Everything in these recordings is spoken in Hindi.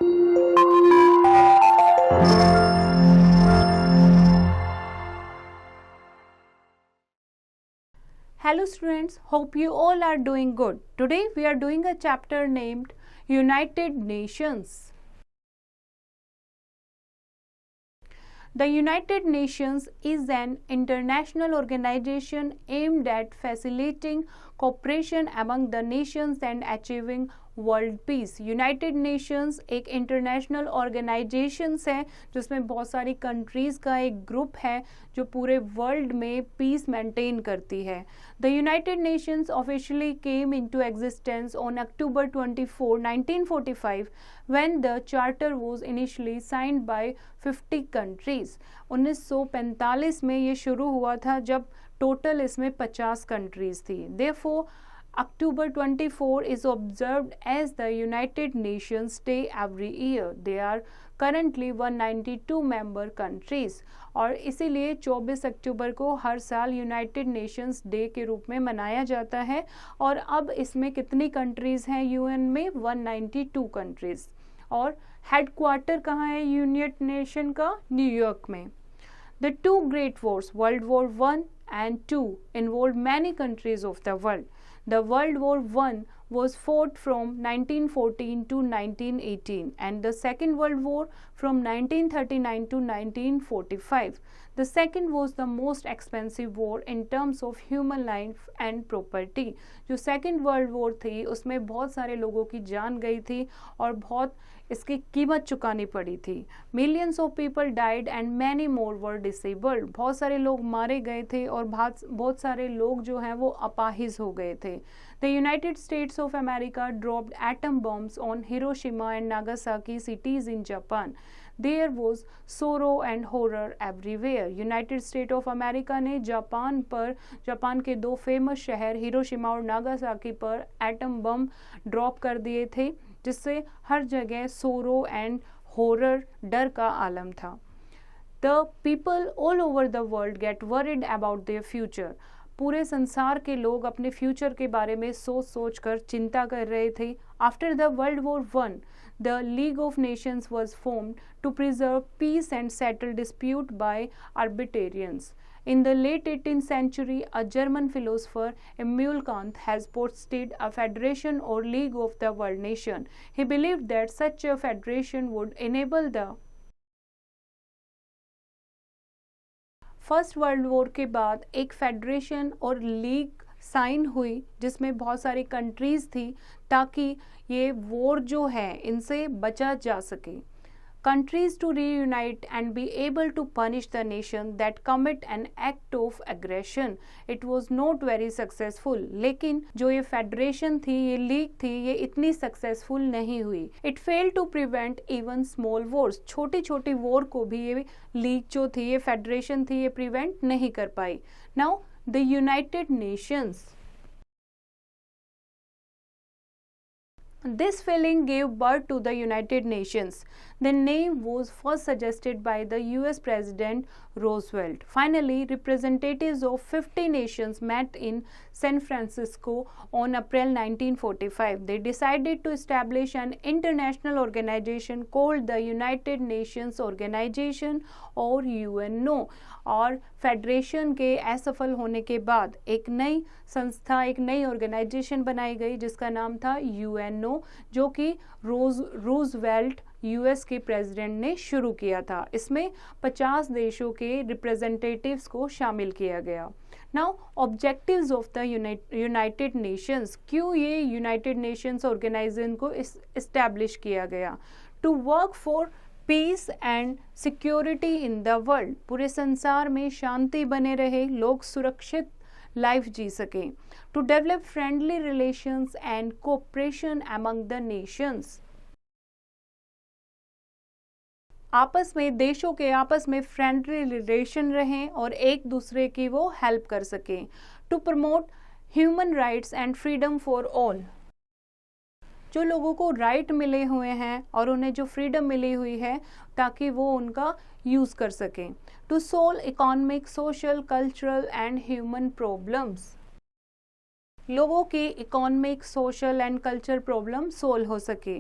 Hello students, hope you all are doing good. Today we are doing a chapter named United Nations. The United Nations is an international organization aimed at facilitating cooperation among the nations and achieving world peace. United Nations एक इंटरनेशनल ऑर्गेनाइजेशंस है जिसमें बहुत सारी कंट्रीज़ का एक ग्रुप है जो पूरे वर्ल्ड में पीस मेंटेन करती है. The United Nations officially came into existence on October 24, 1945 when the charter was initially signed by 50 countries. 1945 में ये शुरू हुआ था जब टोटल इसमें 50 कंट्रीज़ थी. Therefore, October 24 is observed as the United Nations Day every year. There are currently 192 member countries और इसीलिए 24 अक्टूबर को हर साल यूनाइटेड नेशंस डे के रूप में मनाया जाता है. और अब इसमें कितनी कंट्रीज़ हैं यूएन में? 192 कंट्रीज़. और हेडक्वार्टर कहाँ है यूनाइटेड नेशन का? न्यूयॉर्क में. The two great wars, World War I and II, involved many countries of the world. The World War I was fought from 1914 to 1918 and the Second World War from 1939 to 1945. The second was the most expensive war in terms of human life and property. जो Second World War थी उसमें बहुत सारे लोगों की जान गई थी और बहुत इसकी कीमत चुकानी पड़ी थी. Millions of people died and many more were disabled. बहुत सारे लोग मारे गए थे और बहुत सारे लोग जो हैं वो अपाहिज हो गए थे. The United States of America dropped atom bombs on Hiroshima and Nagasaki cities in Japan. There was sorrow and horror everywhere. United State of America ने जापान के दो फेमस शहर हिरोशिमा और नागासाकी पर एटम बम ड्रॉप कर दिए थे जिससे हर जगह सोरो एंड हॉरर, डर का आलम था. The people all over the world get worried about their future. पूरे संसार के लोग अपने फ्यूचर के बारे में सोच कर चिंता कर रहे थे. After the world war I, the League of Nations was formed to preserve peace and settle dispute by arbitration. In the late 18th century, a German philosopher, Immanuel Kant, has posted a federation or League of the World Nation. He believed that such a federation would enable the first world war के बाद एक फेडरेशन और लीग साइन हुई जिसमें बहुत सारी कंट्रीज़ थी ताकि ये वॉर जो है इनसे बचा जा सके. Countries to reunite and be able to punish the nation that commit an act of aggression. It was not very successful. लेकिन जो ये फेडरेशन थी, ये लीग थी, ये इतनी सक्सेसफुल नहीं हुई. It failed to prevent even small wars. छोटी छोटी वॉर को भी ये लीग जो थी, ये फेडरेशन थी, ये प्रिवेंट नहीं कर पाई. Now the United Nations. This feeling gave birth to the United Nations. The name was first suggested by the US President Roosevelt. Finally, representatives of 50 nations met in San Francisco on April 1945. They decided to establish an international organization called the United Nations Organization और UNO. और फेडरेशन के असफल होने के बाद एक नई संस्था, एक नई ऑर्गेनाइजेशन बनाई गई जिसका नाम था UNO, जो कि रूजवेल्ट यूएस के प्रेसिडेंट ने शुरू किया था. इसमें 50 देशों के रिप्रेजेंटेटिव्स को शामिल किया गया. Now objectives of the United Nations. क्यों ये यूनाइटेड नेशंस ऑर्गेनाइजेशन को इस्टेब्लिश किया गया? To work for peace and security in the world. पूरे संसार में शांति बने रहे, लोग सुरक्षित लाइफ जी सकें. To develop friendly relations and cooperation among the nations. आपस में, देशों के आपस में फ्रेंडली रिलेशन रहें और एक दूसरे की वो हेल्प कर सकें. To promote human rights and freedom for all. जो लोगों को राइट मिले हुए हैं और उन्हें जो फ्रीडम मिली हुई है ताकि वो उनका यूज़ कर सकें. To solve economic, social, cultural and human problems. लोगों की economic, social and culture problem solve हो सके,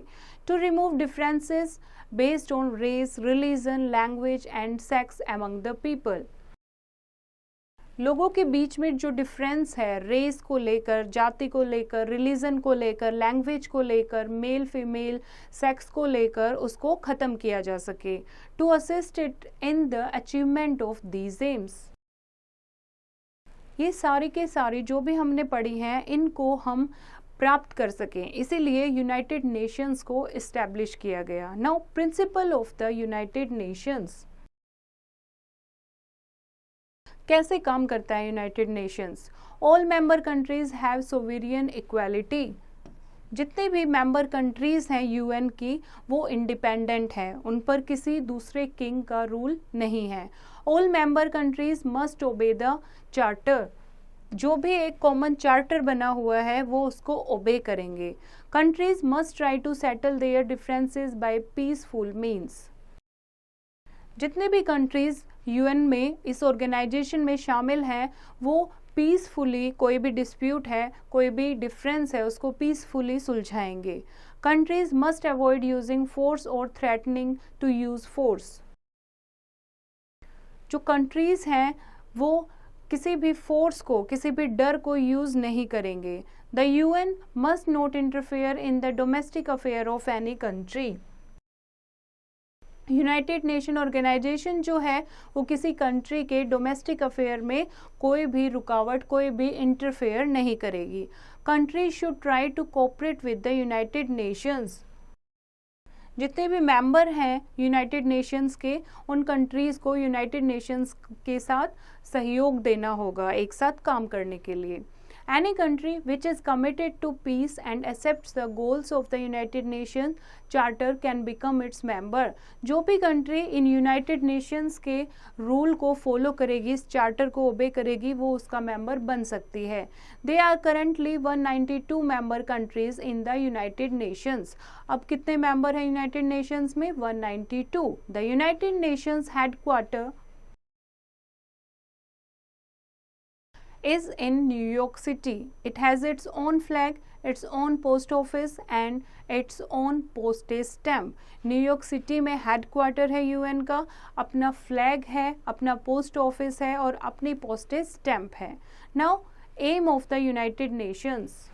to remove differences based on race, religion, language and sex among the people. लोगों के बीच में जो डिफरेंस है रेस को लेकर, जाति को लेकर, रिलीजन को लेकर, लैंग्वेज को लेकर, मेल फीमेल सेक्स को लेकर, उसको ख़त्म किया जा सके, to assist it in the achievement of these aims. ये सारी के सारी जो भी हमने पढ़ी हैं इनको हम प्राप्त कर सकें, इसीलिए यूनाइटेड नेशंस को इस्टेब्लिश किया गया। Now principle of the United Nations, कैसे काम करता है United Nations? All member countries have sovereign equality. जितने भी मेंबर कंट्रीज हैं यूएन की वो इंडिपेंडेंट हैं, उन पर किसी दूसरे किंग का रूल नहीं है। All member countries must obey the charter. जो भी एक कॉमन चार्टर बना हुआ है वो उसको ओबे करेंगे। Countries must try to settle their differences by peaceful means. जितने भी कंट्रीज यूएन में इस ऑर्गेनाइजेशन में शामिल हैं वो पीसफुली कोई भी डिस्प्यूट है, कोई भी डिफरेंस है, उसको पीसफुली सुलझाएंगे। Countries must avoid using force और थ्रेटनिंग टू यूज फोर्स। जो कंट्रीज हैं वो किसी भी फोर्स को, किसी भी डर को यूज नहीं करेंगे। The UN must not interfere in the domestic affair of any country. United Nation organisation जो है वो किसी कंट्री के डोमेस्टिक अफेयर में कोई भी रुकावट, कोई भी इंटरफेयर नहीं करेगी। Country should try to cooperate with the United Nations. जितने भी मेंबर हैं यूनाइटेड नेशंस के, उन कंट्रीज को यूनाइटेड नेशंस के साथ सहयोग देना होगा एक साथ काम करने के लिए। Any country which is committed to peace and accepts the goals of the United Nations Charter can become its member। जो भी कंट्री इन यूनाइटेड नेशंस के रूल को फॉलो करेगी, इस चार्टर को ओबे करेगी, वो उसका मेंबर बन सकती है। They are currently 192 member countries in the United Nations. अब कितने मेंबर हैं यूनाइटेड नेशंस में? 192। The United Nations headquarter is in New York City. It has its own flag, its own post office and its own postage stamp. New York city में हेडक्वार्टर है यूएन का, अपना फ्लैग है, अपना पोस्ट ऑफिस है और अपनी पोस्टेज स्टैम्प है। Now aim of the United Nations.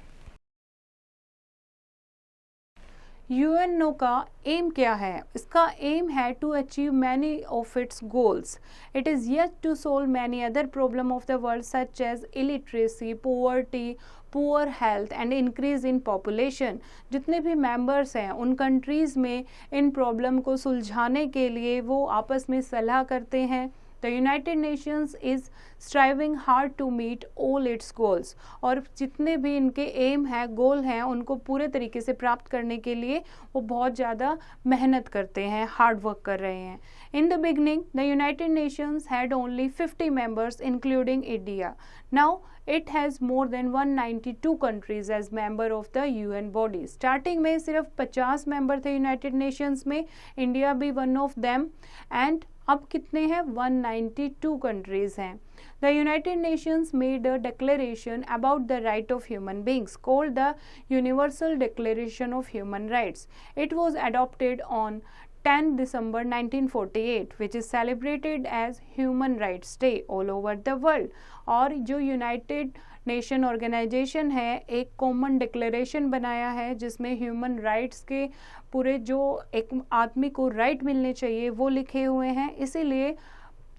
UNO का एम क्या है? इसका एम है to achieve many of its goals. It is yet to solve many other problem of the world such as illiteracy, poverty, poor health and increase in population. जितने भी मेंबर्स हैं उन कंट्रीज़ में इन प्रॉब्लम को सुलझाने के लिए वो आपस में सलाह करते हैं। The United Nations is striving hard to meet all its goals। और जितने भी इनके एम है, गोल हैं, उनको पूरे तरीके से प्राप्त करने के लिए वो बहुत ज़्यादा मेहनत करते हैं, हार्ड वर्क कर रहे हैं। In the beginning, the United Nations had only 50 members including India. Now it has more than 192 countries as member of the UN body। Starting में सिर्फ 50 मेंबर थे यूनाइटेड नेशंस में, इंडिया भी वन ऑफ देम, एंड अब कितने हैं? 192 कंट्रीज हैं। The United Nations made a declaration about the right of human beings called the universal declaration of human rights. It was adopted on 10 December 1948 which is celebrated as Human Rights Day all over the world। और जो यूनाइटेड नेशन ऑर्गेनाइजेशन है एक कॉमन डिक्लेरेशन बनाया है जिसमें ह्यूमन राइट्स के पूरे जो एक आदमी को राइट मिलने चाहिए वो लिखे हुए हैं, इसीलिए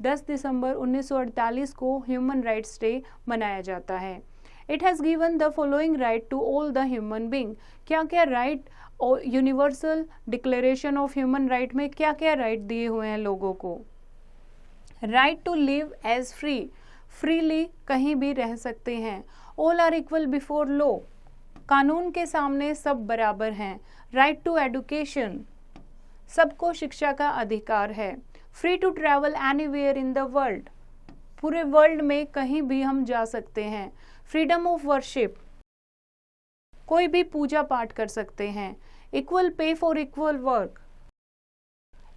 10 दिसंबर 1948 को ह्यूमन राइट्स डे मनाया जाता है। It has given the following right to all the human being. क्या क्या राइट और universal declaration of human right में क्या क्या राइट दिए हुए हैं लोगों को? Right to live as free, freely कहीं भी रह सकते हैं। All are equal before law, कानून के सामने सब बराबर हैं। राइट टू एडुकेशन, सबको शिक्षा का अधिकार है। Free to travel anywhere in the world, पूरे वर्ल्ड में कहीं भी हम जा सकते हैं। फ्रीडम ऑफ वर्शिप, कोई भी पूजा पाठ कर सकते हैं। Equal pay for equal work,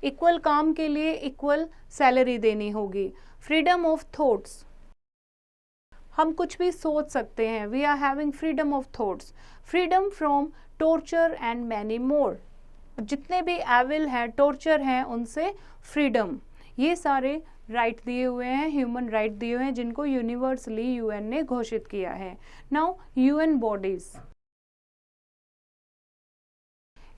equal काम के लिए इक्वल सैलरी देनी होगी। फ्रीडम ऑफ थॉट्स, हम कुछ भी सोच सकते हैं, we are having freedom of thoughts, freedom from torture and many more, जितने भी एविल हैं, टॉर्चर हैं, उनसे फ्रीडम, ये सारे राइट दिए हुए हैं, ह्यूमन राइट दिए हुए हैं, जिनको यूनिवर्सली यूएन ने घोषित किया है। Now UN bodies,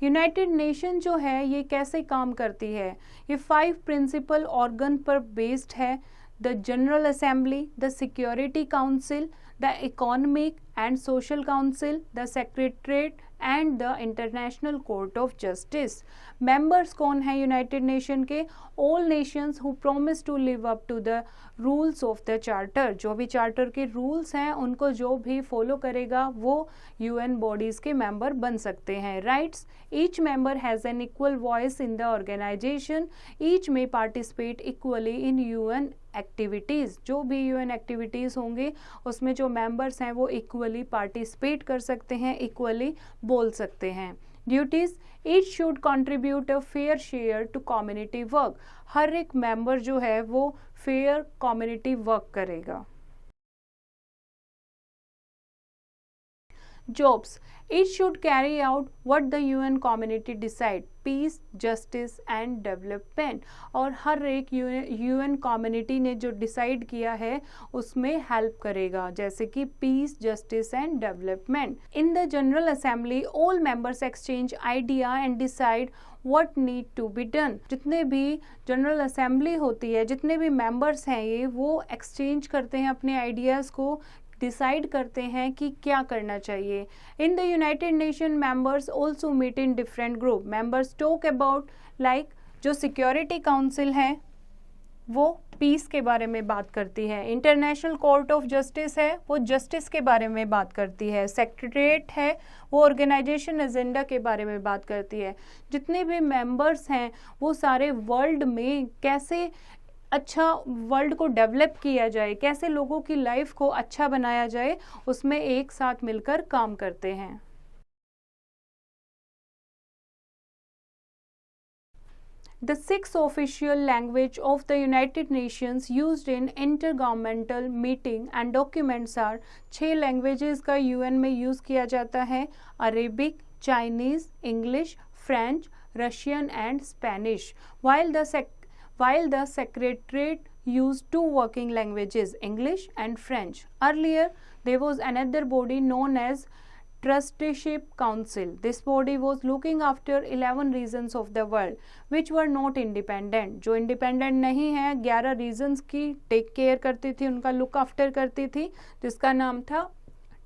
United Nation जो है ये कैसे काम करती है, ये 5 प्रिंसिपल ऑर्गन पर बेस्ड है, the General Assembly, the Security Council, the Economic and Social Council, the secretariat and the International Court of Justice. Members कौन है यूनाइटेड नेशन के? All nations who promise to live up to the rules of the charter, जो भी चार्टर के रूल्स हैं उनको जो भी फॉलो करेगा वो यूएन बॉडीज के मेंबर बन सकते हैं। Rights, each member has an equal voice in the organisation, each may participate equally in UN activities, जो भी यूएन एक्टिविटीज़ होंगे उसमें जो मेंबर्स हैं वो इक्वली पार्टिसिपेट कर सकते हैं, इक्वली बोल सकते हैं। Duties, each should contribute a fair share to community work, हर एक मेंबर जो है वो फेयर कम्युनिटी वर्क करेगा। Jobs, it should carry out what the UN community decide, peace, justice and development, और हर एक UN community ने जो डिसाइड किया है उसमें हेल्प करेगा, जैसे कि peace, justice and development. In the General Assembly all members exchange idea and decide what need to be done, जितने भी जनरल असेंबली होती है, जितने भी मेंबर्स हैं ये, वो एक्सचेंज करते हैं अपने आइडियाज़ को, डिसाइड करते हैं कि क्या करना चाहिए। In the United Nation members also meet in different group, members talk about like जो सिक्योरिटी काउंसिल है वो पीस के बारे में बात करती है, इंटरनेशनल कोर्ट ऑफ जस्टिस है वो जस्टिस के बारे में बात करती है, सेक्रेटरीट है वो ऑर्गेनाइजेशन एजेंडा के बारे में बात करती है। जितने भी मेंबर्स हैं वो सारे वर्ल्ड में कैसे अच्छा वर्ल्ड को डेवलप किया जाए, कैसे लोगों की लाइफ को अच्छा बनाया जाए, उसमें एक साथ मिलकर काम करते हैं। The 6 official language of the United Nations used in intergovernmental meeting and documents are, 6 languages का यूएन में यूज़ किया जाता है, Arabic, Chinese, English, French, Russian and Spanish, while the Secretariat used 2 working languages, English and French. Earlier, there was another body known as Trusteeship Council. This body was looking after 11 regions of the world which were not independent. जो independent नहीं है, 11 regions की टेक केयर करती थी, उनका लुक आफ्टर करती थी, जिसका नाम था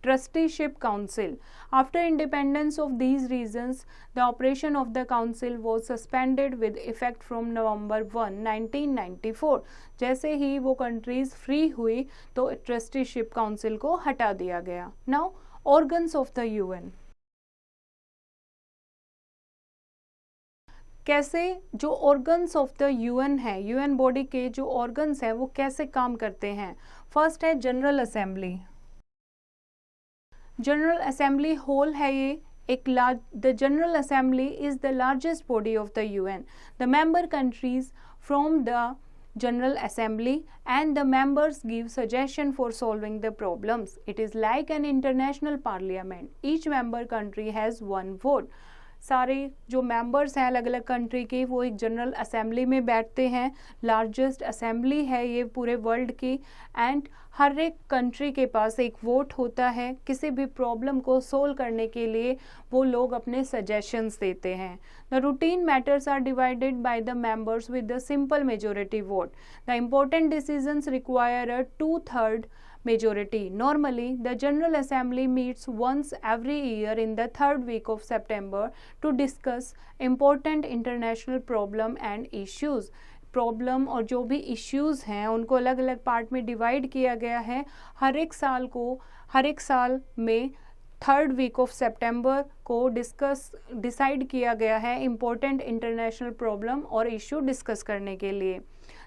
Trusteeship Council. After independence of these regions, the operation of the council was suspended with effect from November 1, 1994. जैसे ही वो कंट्रीज फ्री हुई तो ट्रस्टीशिप काउंसिल को हटा दिया गया। Now organs of the UN, कैसे जो ऑर्गन्स ऑफ द यूएन है, यूएन बॉडी के जो ऑर्गन्स हैं वो कैसे काम करते हैं। फर्स्ट है General Assembly. General Assembly whole है ये एक large, the General Assembly is the largest body of the UN, the member countries from the General Assembly and the members give suggestion for solving the problems. It is like an international parliament. Each member country has 1 vote. सारे जो मेंबर्स हैं अलग अलग कंट्री के वो एक जनरल असेंबली में बैठते हैं, लार्जेस्ट असेंबली है ये पूरे वर्ल्ड की, एंड हर एक कंट्री के पास एक वोट होता है, किसी भी प्रॉब्लम को सोल्व करने के लिए वो लोग अपने सजेशंस देते हैं। The routine matters are divided by the members with the simple majority vote, the important decisions require a 2/3 majority. Normally, the General Assembly meets once every year in the 3rd week of September to discuss important international problem and issues. Problem और जो भी इश्यूज़ हैं उनको अलग अलग पार्ट में डिवाइड किया गया है। हर एक साल में 3rd week ऑफ सितंबर को डिसाइड किया गया है इम्पोर्टेंट इंटरनेशनल प्रॉब्लम और इशू डिस्कस करने के लिए।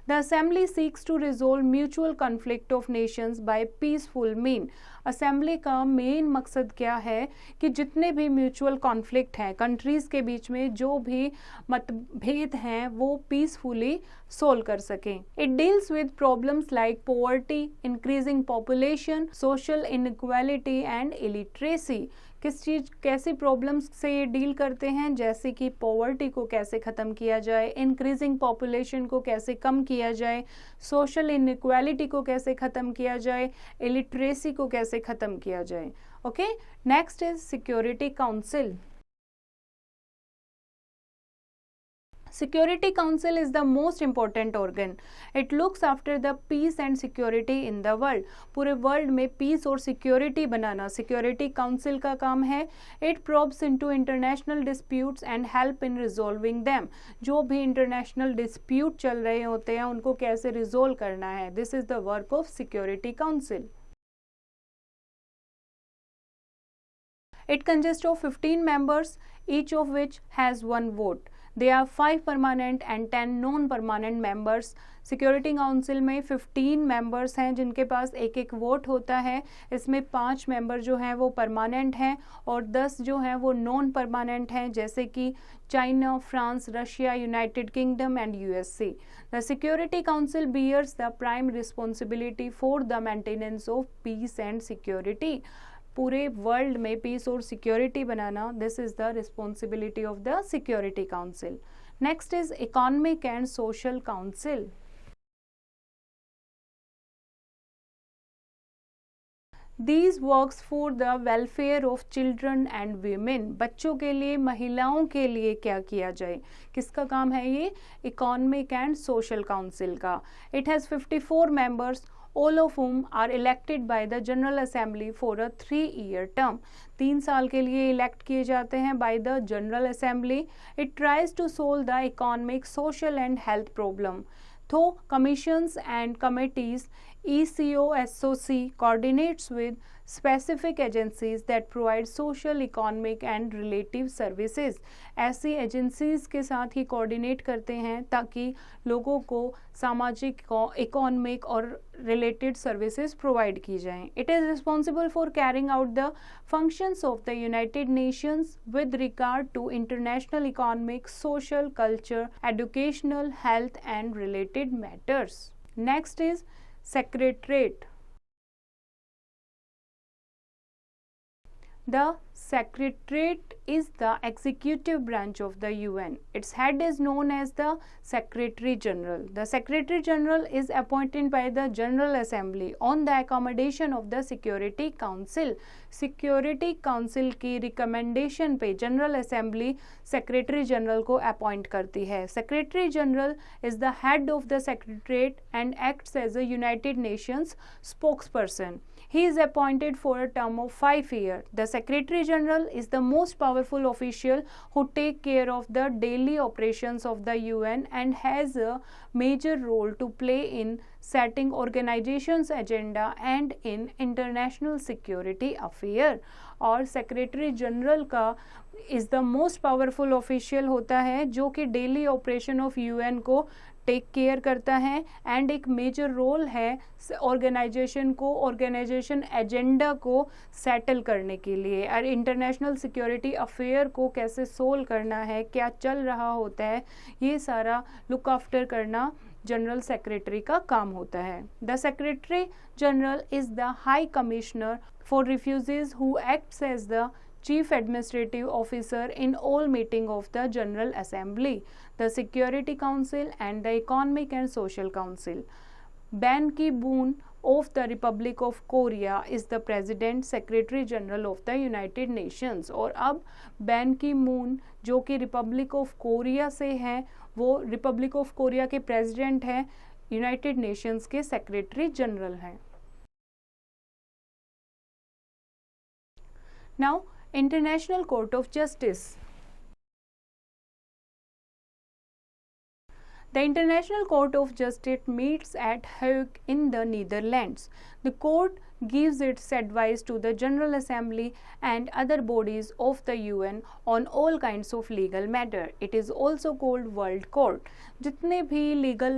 The assembly seeks to resolve mutual conflict of nations by peaceful mean. Assembly का मेन मकसद क्या है कि जितने भी म्यूचुअल कॉन्फ्लिक्ट हैं कंट्रीज के बीच में, जो भी मतभेद हैं, वो पीसफुली सोल्व कर सकें. It deals with problems like poverty, increasing population, social inequality and illiteracy. किस चीज़ कैसी प्रॉब्लम्स से ये डील करते हैं, जैसे कि पॉवर्टी को कैसे ख़त्म किया जाए, इंक्रीजिंग पॉपुलेशन को कैसे कम किया जाए, सोशल इनइक्वालिटी को कैसे ख़त्म किया जाए, इलिटरेसी को कैसे ख़त्म किया जाए. Okay, next is security council. Security Council is the most important organ. It looks after the peace and security in the world. पूरे वर्ल्ड में पीस और सिक्योरिटी बनाना सिक्योरिटी काउंसिल का काम है. It probes into international disputes and help in resolving them. जो भी इंटरनेशनल डिस्प्यूट चल रहे होते हैं उनको कैसे रिजोल्व करना है. This is the work of Security Council. It consists of 15 members, each of which has one vote. There are 5 permanent and 10 non-permanent members. Security council में 15 मेंबर्स हैं जिनके पास एक एक वोट होता है. इसमें 5 मेंबर जो हैं वो परमानेंट हैं और 10 जो हैं वो नॉन परमानेंट हैं, जैसे कि China, France, Russia, United Kingdom and USA. The Security Council bears the prime responsibility for the maintenance of peace and security. पूरे वर्ल्ड में पीस और सिक्योरिटी बनाना, this is the responsibility of the Security Council. Next is Economic and Social Council. These works for the welfare of children and women. बच्चों के लिए, महिलाओं के लिए क्या किया जाए, किसका काम है ये? इकोनॉमिक एंड सोशल काउंसिल का. It has 54 members, all of whom are elected by the General Assembly for a 3-year term. 3 साल के लिए इलेक्ट किए जाते हैं by the General Assembly. It tries to solve the economic, social and health problem. Through commissions and committees, ECOSOC coordinates with specific agencies that provide social, economic and relative services. ऐसी एजेंसीज के साथ ही कोऑर्डिनेट करते हैं ताकि लोगों को सामाजिक, इकोनॉमिक और रिलेटेड सर्विसेज प्रोवाइड की जाएं. It is responsible for carrying out the functions of the United Nations with regard to international economic, social, culture, educational, health and related matters. Next is Secretariat. The Secretariat is the executive branch of the UN. Its head is known as the Secretary General. The Secretary General is appointed by the General Assembly on the accommodation of the Security Council. Security Council की रिकमेंडेशन पे जनरल असेंबली सेक्रेटरी जनरल को अपॉइंट करती है. Secretary General is the head of the secretariat and acts as a United Nations spokesperson. He is appointed for a term of 5 years. The Secretary General is the most powerful official who take care of the daily operations of the UN and has a major role to play in setting organization's agenda and in international security affair. और सेक्रेटरी जनरल का is the most powerful official होता है जो कि डेली ऑपरेशन ऑफ यूएन को टेक केयर करता है एंड एक मेजर रोल है ऑर्गेनाइजेशन को, ऑर्गेनाइजेशन एजेंडा को सेटल करने के लिए और इंटरनेशनल सिक्योरिटी अफेयर को कैसे सोल्व करना है, क्या चल रहा होता है, ये सारा लुक आफ्टर करना जनरल सेक्रेटरी का काम होता है. The Secretary General is the High Commissioner for Refugees who acts as the Chief Administrative Officer in all meetings of the General Assembly, the Security Council and the Economic and Social Council. Ban Ki-moon of the Republic of Korea is the President Secretary General of the United Nations. और अब बैन की मून जो कि रिपब्लिक ऑफ कोरिया से हैं, वो रिपब्लिक ऑफ कोरिया के प्रेसिडेंट हैं, यूनाइटेड नेशंस के सेक्रेटरी जनरल हैं. Now International Court of Justice. The International Court of Justice meets at Hague in the Netherlands. The court gives its advice to the General Assembly and other bodies of the UN on all kinds of legal matter. It is also called World Court. जितने भी लीगल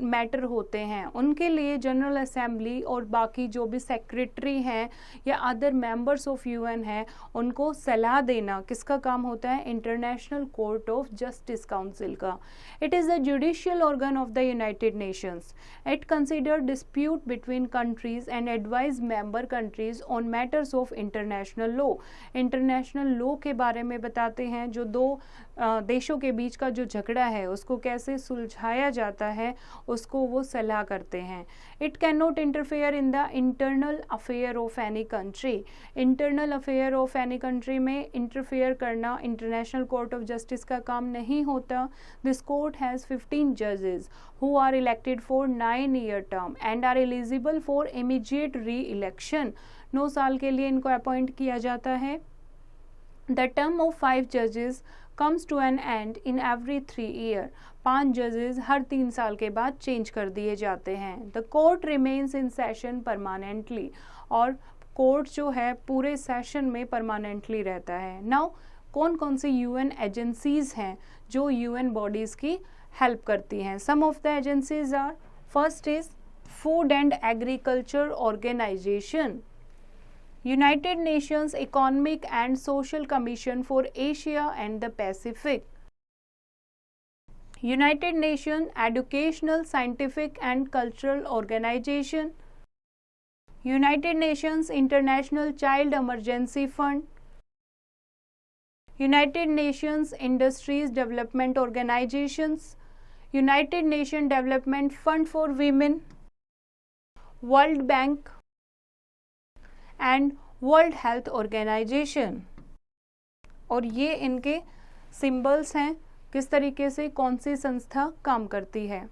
मैटर होते हैं उनके लिए जनरल असेंबली और बाकी जो भी सेक्रेटरी हैं या अदर मेंबर्स ऑफ यूएन हैं उनको सलाह देना किसका काम होता है? International Court of Justice council का. It is the judicial organ of the United Nations. It consider dispute between countries and advise member countries on matters of international law. International law के बारे में बताते हैं. जो दो देशों के बीच का जो झगड़ा है उसको कैसे सुलझाया जाता है उसको वो सलाह करते हैं. It can not interfere in the internal affair of any country. Internal affair of any country में इंटरफेयर करना इंटरनेशनल कोर्ट ऑफ जस्टिस का काम नहीं होता. दिस कोर्ट हैज़ 15 जजेस who are elected for 9-year term and are eligible for immediate re-election. 9 साल के लिए इनको अपॉइंट किया जाता है. The term of 5 judges comes to an end in every 3 years. 5 जजेस हर 3 साल के बाद चेंज कर दिए जाते हैं. The court remains in session permanently. और कोर्ट जो है पूरे सेशन में परमानेंटली रहता है. नाउ कौन कौन सी यूएन एजेंसीज हैं जो यूएन बॉडीज़ की हेल्प करती हैं? Some of the agencies are, first is Food and Agriculture Organisation, United Nations Economic and Social Commission for Asia and the Pacific, United Nation Educational Scientific and Cultural Organisation, United Nations International Child Emergency Fund, United Nations Industries Development Organisations, United Nation Development Fund for Women, World Bank and World Health Organisation. और ये इनके सिंबल्स हैं किस तरीके से कौन सी संस्था काम करती है.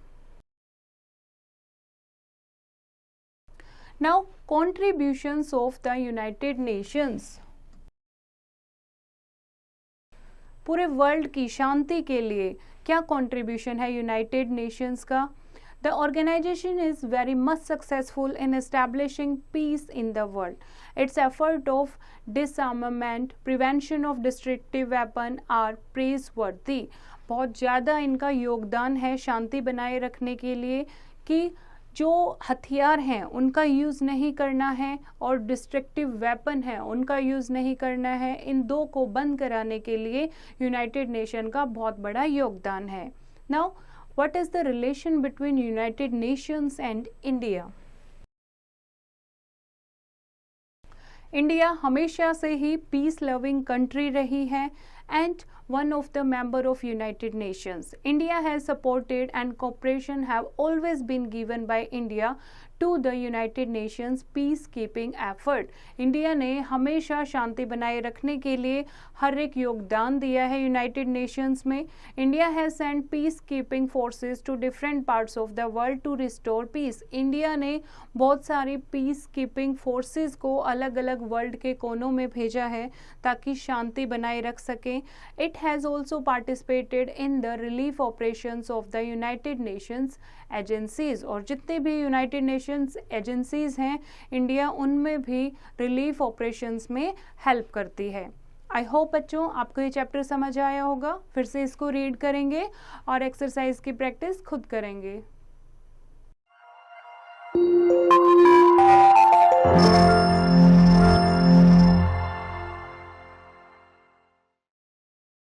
Now contributions of the United Nations. पूरे वर्ल्ड की शांति के लिए क्या कंट्रीब्यूशन है यूनाइटेड नेशंस का? The organisation is very much successful in establishing peace in the world. Its effort of disarmament, prevention of destructive weapon are praiseworthy. बहुत ज़्यादा इनका योगदान है शांति बनाए रखने के लिए कि जो हथियार हैं उनका यूज़ नहीं करना है और डिस्ट्रक्टिव वेपन है उनका यूज़ नहीं करना है. इन दो को बंद कराने के लिए यूनाइटेड नेशन का बहुत बड़ा योगदान है. Now what is the relation between United Nations and India? India हमेशा से ही पीस लविंग कंट्री रही है and one of the member of United Nations. India has supported and cooperation have always been given by India to the United Nations peacekeeping effort. India ने हमेशा शांति बनाए रखने के लिए हर एक योगदान दिया है यूनाइटेड नेशंस में. India has sent peacekeeping forces to different parts of the world to restore peace. India ने बहुत सारी पीस कीपिंग फोर्सेस को अलग अलग वर्ल्ड के कोनों में भेजा है ताकि शांति बनाए रख सकें. It has also participated in the relief operations of the United Nations agencies. और जितने भी यूनाइटेड नेशंस एजेंसीज हैं इंडिया उनमें भी रिलीफ ऑपरेशंस में हेल्प करती है. आई होप बच्चों आपको ये चैप्टर समझ आया होगा. फिर से इसको रीड करेंगे और एक्सरसाइज की प्रैक्टिस खुद करेंगे.